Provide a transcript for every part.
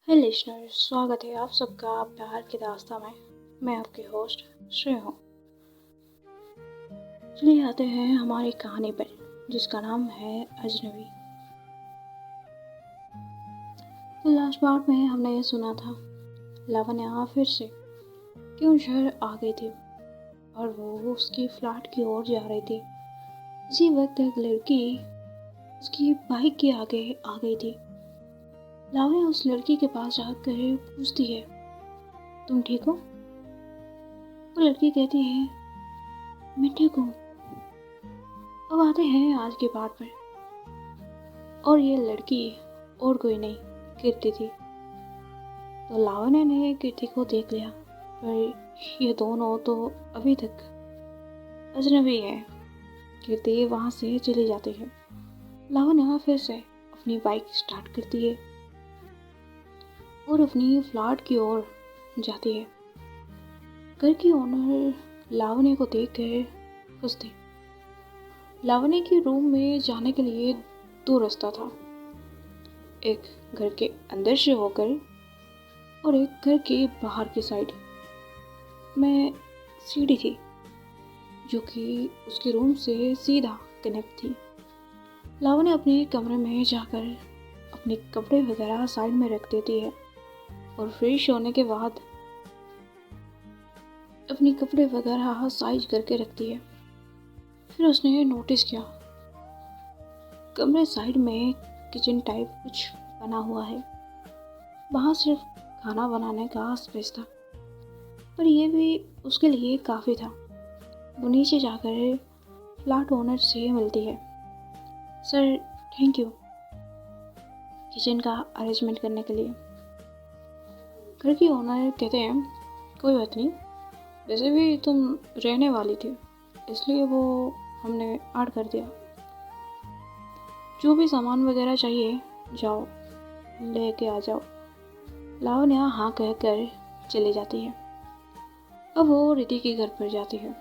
हे listener, स्वागत है आप सबका प्यार की दास्तां में। मैं आपकी होस्ट श्रेय हूँ। चलिए आते हैं हमारी कहानी पर, जिसका नाम है अजनबी। तो लास्ट पार्ट में हमने ये सुना था, लावण्या फिर से क्यों शहर आ गई थी और वो उसकी फ्लैट की ओर जा रही थी। उसी वक्त एक लड़की उसकी बाइक के आगे आ गई थी। लावण्या उस लड़की के पास जाकर पूछती है, तुम ठीक हो? वो लड़की कहती है, मैं ठीक हूँ। अब आते हैं आज के पार्ट पर। और ये लड़की और कोई नहीं, कीर्ति थी। तो लावण्या ने कीर्ति को देख लिया, पर ये दोनों तो अभी तक अजनबी है। कीर्ति वहाँ से चली जाती है। लावण्या फिर से अपनी बाइक स्टार्ट करती है और अपनी फ्लैट की ओर जाती है। घर की ओनर लावण्या को देखकर खुश थी। लावण्या के रूम में जाने के लिए दो रास्ता था, एक घर के अंदर से होकर और एक घर के बाहर की साइड में सीढ़ी थी, जो कि उसके रूम से सीधा कनेक्ट थी। लावण्या अपने कमरे में जाकर अपने कपड़े वगैरह साइड में रख देती है और फ्रेश होने के बाद अपने कपड़े वगैरह साइज करके रखती है। फिर उसने नोटिस किया, कमरे साइड में किचन टाइप कुछ बना हुआ है। वहाँ सिर्फ खाना बनाने का स्पेस था, पर यह भी उसके लिए काफ़ी था। वो नीचे जाकर फ्लैट ओनर से मिलती है। सर, थैंक यू किचन का अरेंजमेंट करने के लिए। घर की ओनर कहते हैं, कोई बात नहीं, वैसे भी तुम रहने वाली थी, इसलिए वो हमने ऐड कर दिया। जो भी सामान वगैरह चाहिए जाओ लेके आ जाओ। लावण्या हाँ कहकर चली जाती है। अब वो रिद्धि के घर पर जाती है।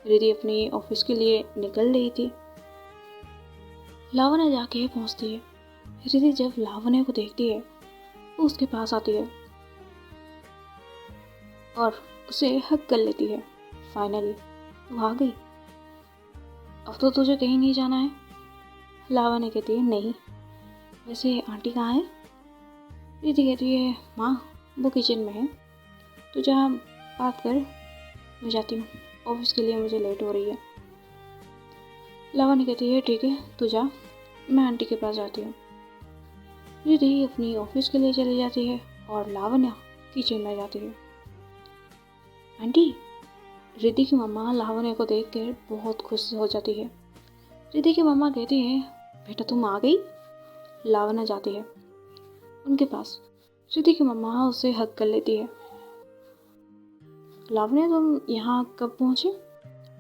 रिद्धि अपनी ऑफिस के लिए निकल रही थी। लावण्या जाके पहुंचती है। रिद्धि जब लावण्या को देखती है वो उसके पास आती है और उसे हक कर लेती है। फाइनली तू आ गई, अब तो तुझे कहीं नहीं जाना है। लावण्या कहती है, नहीं, वैसे आंटी कहाँ है? रिद्धि कहती है, माँ वो किचन में है, तू जा बात कर, मैं जाती हूँ, ऑफिस के लिए मुझे लेट हो रही है। लावण्या कहती है, ठीक है तू जा, मैं आंटी के पास जाती हूँ। रिद्धि अपनी ऑफिस के लिए चली जाती है और लावण्या किचन में जाती है। आंटी, रिद्धि की मम्मा लावण्या को देखकर बहुत खुश हो जाती है। रिद्धि की मम्मा कहती है, बेटा तुम आ गई। लावण्या जाती है उनके पास। रिद्धि की मम्मा उसे हक कर लेती है। लावण्या तुम यहाँ कब पहुँचे?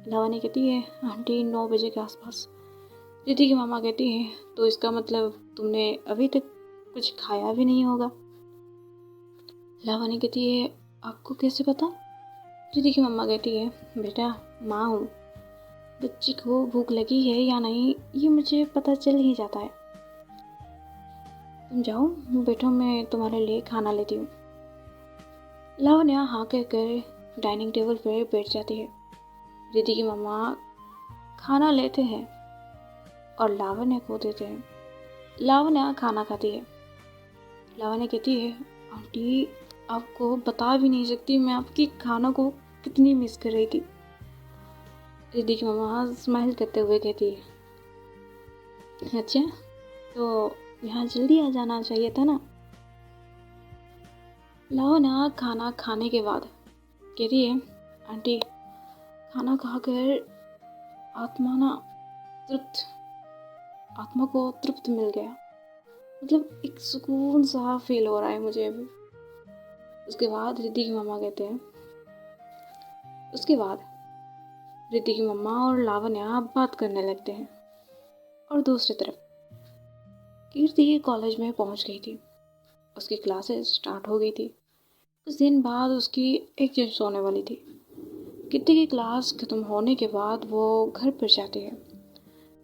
लावण्या कहती है, आंटी 9 बजे के आसपास। रिद्धि की मम्मा कहती है, तो इसका मतलब तुमने अभी तक कुछ खाया भी नहीं होगा। लावण्या कहती है, आपको कैसे पता? रिद्धि की मम्मा कहती है, बेटा माँ हूँ, बच्ची को भूख लगी है या नहीं ये मुझे पता चल ही जाता है। तुम जाओ बैठो, मैं तुम्हारे लिए खाना लेती हूँ। लावण्या हाँ कहकर डाइनिंग टेबल पर बैठ जाती है। रिद्धि की मम्मा खाना लेते हैं और लावण्या को देते हैं। लावण्या खाना खाती है। लावण्या कहती है, आंटी आपको बता भी नहीं सकती मैं आपकी खाना को कितनी मिस कर रही थी। रिद्धि की मम्मा स्माइल करते हुए कहती है, अच्छा तो यहाँ जल्दी आ जाना चाहिए था ना। लावण्या खाना खाने के बाद कहती है, आंटी खाना खाकर आत्मा को तृप्त मिल गया, मतलब एक सुकून सा फील हो रहा है मुझे अभी। उसके बाद रिद्धि की मम्मा कहते हैं, उसके बाद रिद्धि की मम्मा और लावण्या बात करने लगते हैं। और दूसरी तरफ कीर्ति कॉलेज में पहुंच गई थी। उसकी क्लासेस स्टार्ट हो गई थी। कुछ दिन बाद उसकी एग्जाम्स होने वाली थी। कीर्ति की क्लास खत्म होने के बाद वो घर पर जाती है।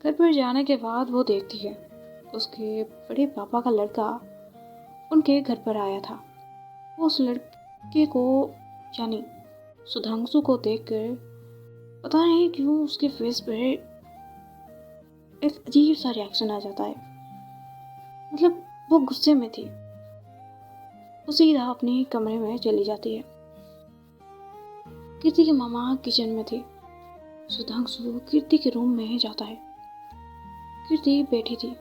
घर पर जाने के बाद वो देखती है उसके बड़े पापा का लड़का उनके घर पर आया था। वो उस लड़के को यानी सुधांशु को देखकर पता नहीं क्यों उसके फेस पे एक अजीब सा रिएक्शन आ जाता है। मतलब वो गुस्से में थी। वो सीधा अपने कमरे में चली जाती है। कीर्ति की मामा किचन में थी। सुधांशु कीर्ति के रूम में जाता है। कीर्ति बैठी थी।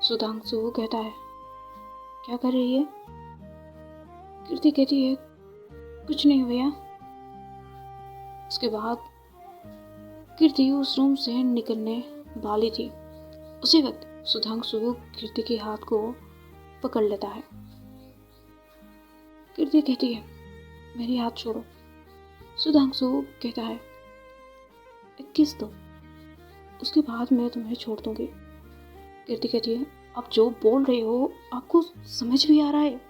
सुधांशु कहता है, क्या कर रही है? कीर्ति कहती है, कुछ नहीं भैया। उसके बाद कीर्ति उस रूम से निकलने वाली थी। उसी वक्त सुधांशु कीर्ति के हाथ को पकड़ लेता है। कीर्ति कहती है, मेरी हाथ छोड़ो। सुधांशु कहता है, एक किस दो, उसके बाद मैं तुम्हें छोड़ दूंगी। कीर्ति कहती है, आप जो बोल रहे हो आपको समझ भी आ रहा है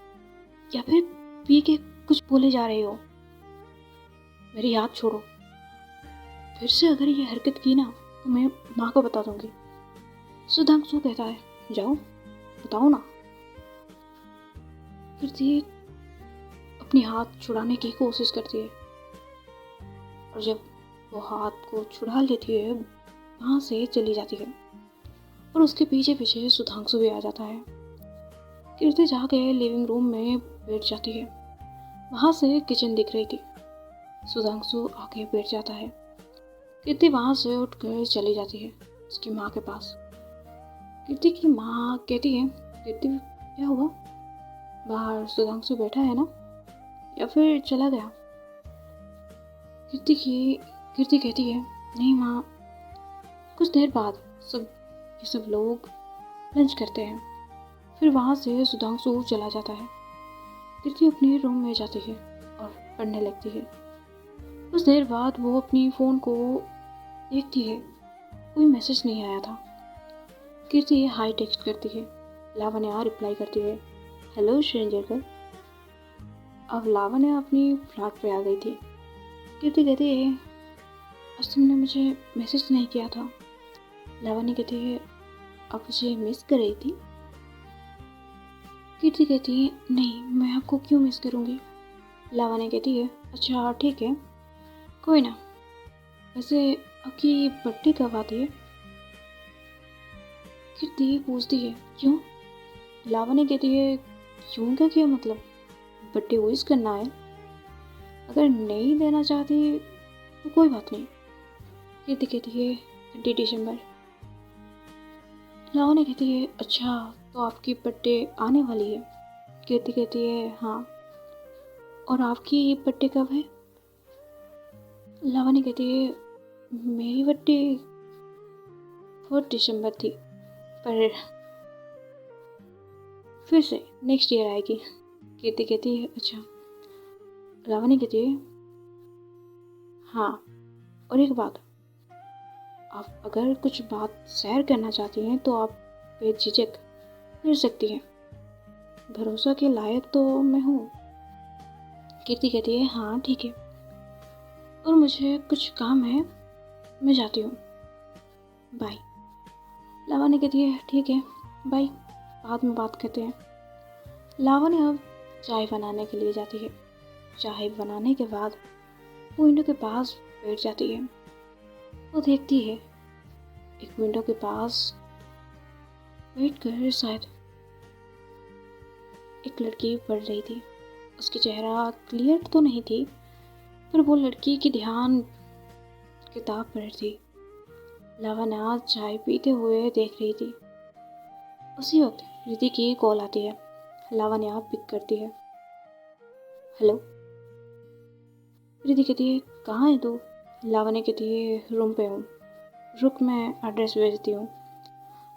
या फिर पी के कुछ बोले जा रहे हो? मेरी हाथ छोड़ो। फिर से अगर ये हरकत की ना तो मैं माँ को बता दूंगी। सुधांशु कहता है, जाओ बताओ ना। कीर्ति अपनी हाथ छुड़ाने की कोशिश करती है और जब वो हाथ को छुड़ा लेती है वहाँ से चली जाती है और उसके पीछे पीछे सुधांशु भी आ जाता है। कीर्ति जाके लिविंग रूम में बैठ जाती है। वहाँ से किचन दिख रही थी। सुधांशु आके बैठ जाता है। कीर्ति वहाँ से उठकर चली जाती है उसकी माँ के पास। कीर्ति की माँ कहती है, कीर्ति क्या हुआ? बाहर सुधांशु बैठा है ना, या फिर चला गया? कीर्ति कहती है, नहीं माँ। कुछ देर बाद ये सब लोग लंच करते हैं। फिर वहाँ से सुधांशु चला जाता है। कीर्ति अपने रूम में जाती है और पढ़ने लगती है। कुछ देर बाद वो अपनी फ़ोन को देखती है, कोई मैसेज नहीं आया था। कीर्ति हाई टेक्स्ट करती है। लावण्या रिप्लाई करती है, हेलो स्ट्रेंजर गर्ल। अब लावण्या अपनी फ्लैट पे आ गई थी। कीर्ति कहती है, आज तुमने मुझे मैसेज नहीं किया था। लावण्या कहती है, आप मुझे मिस कर रही थी? कीर्ति कहती है, नहीं मैं आपको क्यों मिस करूँगी। लावण्या कहती है, अच्छा ठीक है, कोई ना। वैसे आपकी बर्थडे कब आती है? कीर्ति पूछती है, क्यों? लावण्या कहती है, क्यों का क्या मतलब, बर्थडे विश करना है। अगर नहीं देना चाहती तो कोई बात नहीं। कीर्ति कहती है, 20 दिसंबर। लावण्या कहती है, अच्छा तो आपकी बर्थडे आने वाली है। कीर्ति कहती है, हाँ। और आपकी बर्थडे कब है? लावण्या कहती है, मेरी बर्थडे 4 दिसंबर थी, पर फिर से नेक्स्ट ईयर आएगी। कीर्ति कहती है, अच्छा। लावण्या कहती है, हाँ। और एक बात, आप अगर कुछ बात शेयर करना चाहती हैं तो आप बेझिझक कर सकती हैं। भरोसा के लायक तो मैं हूँ। कीर्ति कहती है, हाँ ठीक है, और मुझे कुछ काम है, मैं जाती हूँ, बाय। लावण्या कहती है, ठीक है बाय, बाद में बात करते हैं। लावण्या अब चाय बनाने के लिए जाती है। चाय बनाने के बाद वो विंडो के पास बैठ जाती है। वो देखती है एक विंडो के पास बैठ कर शायद एक लड़की पढ़ रही थी। उसकी चेहरा क्लियर तो नहीं थी, पर वो लड़की की ध्यान किताब पर थी। लावण्या चाय पीते हुए देख रही थी। उसी वक्त रिद्धि की कॉल आती है। लावण्या पिक करती है। हेलो। रिद्धि कहती है, कहाँ है तू? लावण्या कहती है, रूम पे हूँ, रुक मैं एड्रेस भेजती हूँ।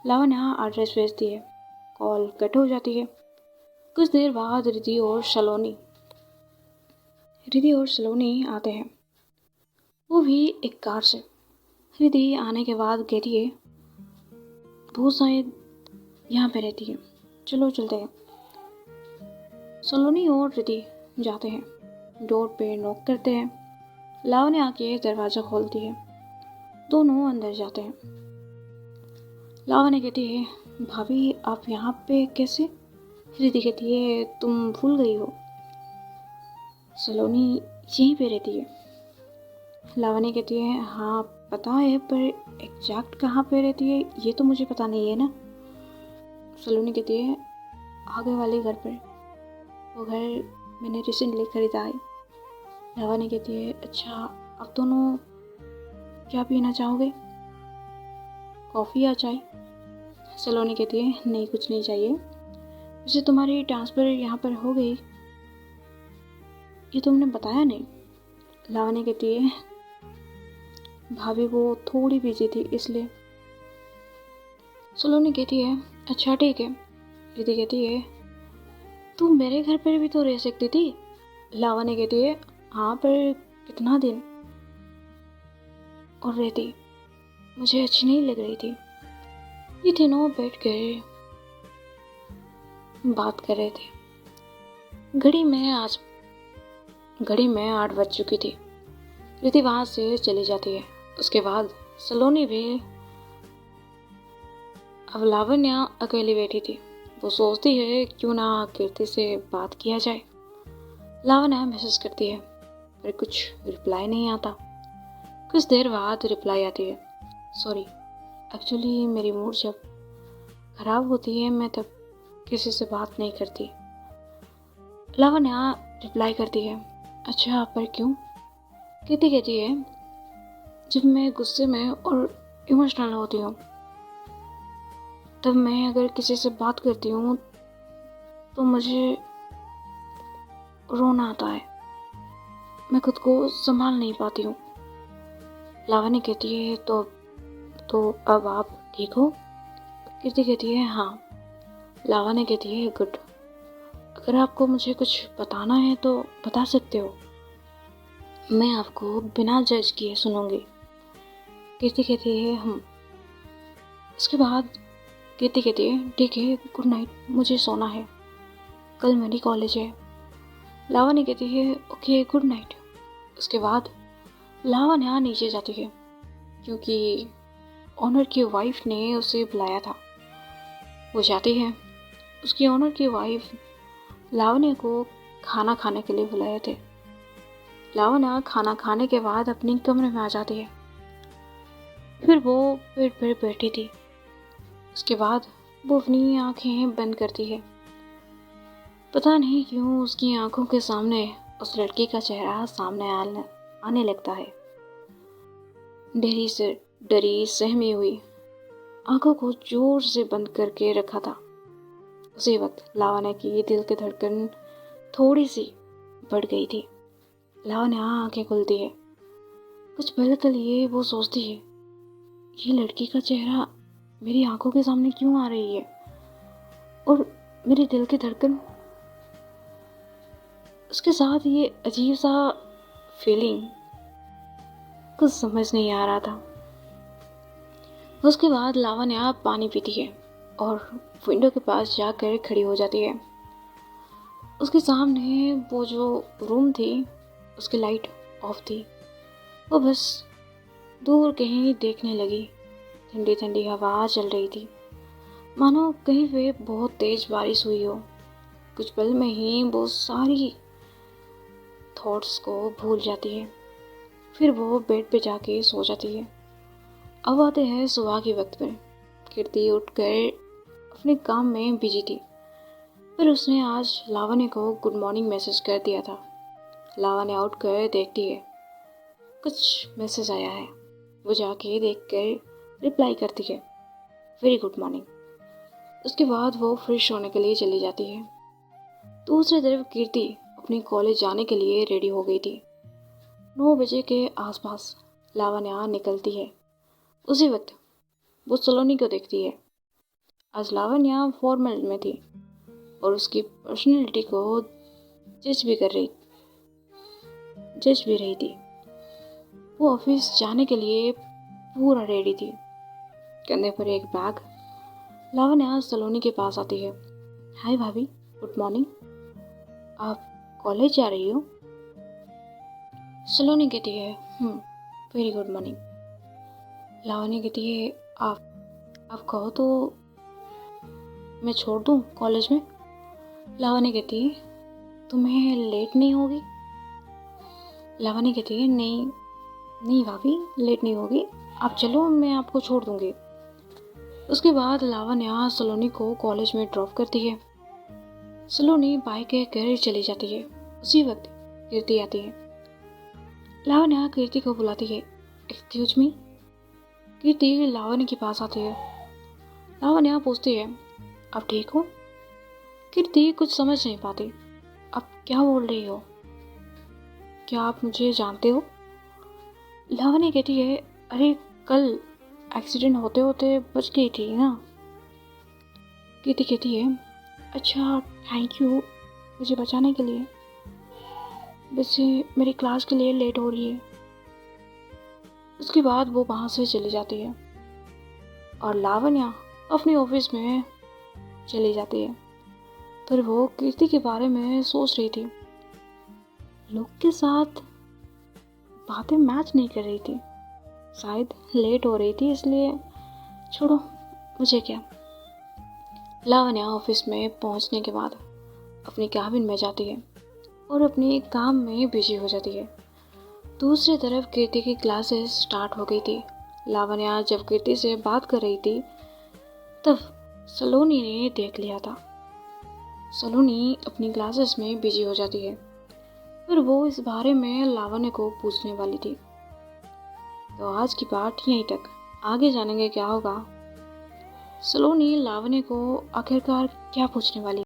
लावण्या एड्रेस भेजती है। कॉल कट हो जाती है। कुछ देर बाद रिद्धि और सलोनी आते हैं, वो भी एक कार से। रिद्धि आने के बाद कहती है, वो शायद यहाँ पे रहती है, चलो चलते हैं। सलोनी और रिद्धि जाते हैं, डोर पे नॉक करते हैं। लावण्या आके दरवाज़ा खोलती है। दोनों अंदर जाते हैं। लावण्या कहती है, भाभी आप यहाँ पे कैसे? रिद्धि कहती है, तुम भूल गई हो, सलोनी यहीं पे रहती है। लावण्य कहती है हाँ पता है, पर एग्जैक्ट कहाँ पे रहती है ये तो मुझे पता नहीं है ना। सलोनी कहती है आगे वाले घर पर, वो घर मैंने रिसेंटली खरीदा है। लावण्य कहती है अच्छा, आप दोनों क्या पीना चाहोगे, कॉफ़ी या चाय? सलोनी कहती है नहीं कुछ नहीं चाहिए। वैसे तुम्हारी ट्रांसफ़र यहाँ पर हो गई, ये तुमने बताया नहीं। लावण्य कहती है भाभी वो थोड़ी बिजी थी इसलिए। सलोनी कहती है अच्छा ठीक है। रिद्धि कहती है तू मेरे घर पर भी तो रह सकती थी। लावण्य कहती है हाँ पर कितना दिन। और रिद्धि मुझे अच्छी नहीं लग रही थी। ये तीनों बैठ कर बात कर रहे थे। घड़ी में 8 बज चुकी थी। रिद्धि वहां से चली जाती है। उसके बाद सलोनी भी, अब लावण्या अकेली बैठी थी। वो सोचती है क्यों ना कीर्ति से बात किया जाए। लावण्या मैसेज करती है पर कुछ रिप्लाई नहीं आता। कुछ देर बाद रिप्लाई आती है सॉरी, एक्चुअली मेरी मूड जब खराब होती है मैं तब किसी से बात नहीं करती। लावण्या रिप्लाई करती है अच्छा पर क्यों? कीर्ति कहती है जब मैं गुस्से में और इमोशनल होती हूँ तब मैं अगर किसी से बात करती हूँ तो मुझे रोना आता है, मैं खुद को संभाल नहीं पाती हूँ। लावण्य कहती है तो अब आप ठीक हो? कीर्ति कहती है हाँ। लावण्य कहती है गुड, अगर आपको मुझे कुछ बताना है तो बता सकते हो, मैं आपको बिना जज किए सुनूंगी। कीर्ति कहती है हम। उसके बाद कीर्ति कहती है ठीक है गुड नाइट, मुझे सोना है, कल मेरी कॉलेज है। लावण्य कहती है ओके गुड नाइट। उसके बाद लावण्या नीचे जाती है क्योंकि ऑनर की वाइफ ने उसे बुलाया था। वो जाती है, उसकी ऑनर की वाइफ लावण्य को खाना खाने के लिए बुलाए थे। लावण्या खाना खाने के बाद अपने कमरे में आ जाती है। फिर वो बेड पर बैठी थी। उसके बाद वो अपनी आंखें बंद करती है। पता नहीं क्यों उसकी आंखों के सामने उस लड़के का चेहरा सामने आने लगता है। डरी सहमी हुई आंखों को जोर से बंद करके रखा था। उसी वक्त लावण्या की दिल की धड़कन थोड़ी सी बढ़ गई थी। लावण्या आंखें खुलती है। कुछ पल के लिए वो सोचती है ये लड़की का चेहरा मेरी आंखों के सामने क्यों आ रही है और मेरे दिल की धड़कन उसके साथ, ये अजीब सा फीलिंग, कुछ समझ नहीं आ रहा था। उसके बाद लावण्या पानी पीती है और विंडो के पास जाकर खड़ी हो जाती है। उसके सामने वो जो रूम थी उसकी लाइट ऑफ थी। वो बस दूर कहीं देखने लगी। ठंडी ठंडी हवा चल रही थी, मानो कहीं पे बहुत तेज बारिश हुई हो। कुछ पल में ही वो सारी थॉट्स को भूल जाती है। फिर वो बेड पे जाके सो जाती है। अब आते हैं सुबह के वक्त पे। कीर्ति उठकर अपने काम में बिजी थी, फिर उसने आज लावण्य को गुड मॉर्निंग मैसेज कर दिया था। लावण्य उठकर देखती है कुछ मैसेज आया है। वो जाके देखकर रिप्लाई करती है वेरी गुड मॉर्निंग। उसके बाद वो फ्रेश होने के लिए चली जाती है। दूसरी तरफ कीर्ति अपने कॉलेज जाने के लिए रेडी हो गई थी। 9 बजे के आसपास लावण्या निकलती है। उसी वक्त वो सलोनी को देखती है। आज लावण्या फॉर्मल में थी और उसकी पर्सनैलिटी को जज भी रही थी। वो ऑफिस जाने के लिए पूरा रेडी थी, कंधे पर एक बैग। लावण्या सलोनी के पास आती है। हाय भाभी, गुड मॉर्निंग, आप कॉलेज जा रही हो? सलोनी कहती है वेरी गुड मॉर्निंग। लावण्या कहती है आप कहो तो मैं छोड़ दूँ कॉलेज में? लावण्या कहती है तुम्हें लेट नहीं होगी? लावण्य कहती है, नहीं नहीं भाभी, लेट नहीं होगी, आप चलो, मैं आपको छोड़ दूंगी। उसके बाद लावण्य सलोनी को कॉलेज में ड्रॉप करती है। सलोनी बाइक के गैरेज चली जाती है। उसी वक्त कीर्ति आती है। लावण्य कीर्ति को बुलाती है। Excuse me. कीर्ति लावण्य के पास आती है। लावण्य पूछती है, आप ठीक हो? कीर्ति कुछ समझ नहीं पाती। आप क्या बोल रही हो? क्या आप मुझे जानते हो? लावण्य कहती है, अरे कल एक्सीडेंट होते होते बच गई थी ना। कीर्ति कहती है, अच्छा थैंक यू मुझे बचाने के लिए। वैसे मेरी क्लास के लिए लेट हो रही है। उसके बाद वो वहाँ से चली जाती है और लावण्य अपने ऑफिस में चली जाती है। फिर वो कीर्ति के बारे में सोच रही थी। लोग के साथ बातें मैच नहीं कर रही थी, शायद लेट हो रही थी, इसलिए छोड़ो, मुझे क्या। लावण्य ऑफिस में पहुंचने के बाद अपनी कैबिन में जाती है और अपने काम में बिजी हो जाती है। दूसरी तरफ कीर्ति की क्लासेस स्टार्ट हो गई थी। लावण्य जब कीर्ति से बात कर रही थी तब सलोनी ने देख लिया था। सलोनी अपनी क्लासेस में बिजी हो जाती है। फिर वो इस बारे में लावण्य को पूछने वाली थी। तो आज की बात यहीं तक, आगे जानेंगे क्या होगा। सलोनी लावण्य को आखिरकार क्या पूछने वाली।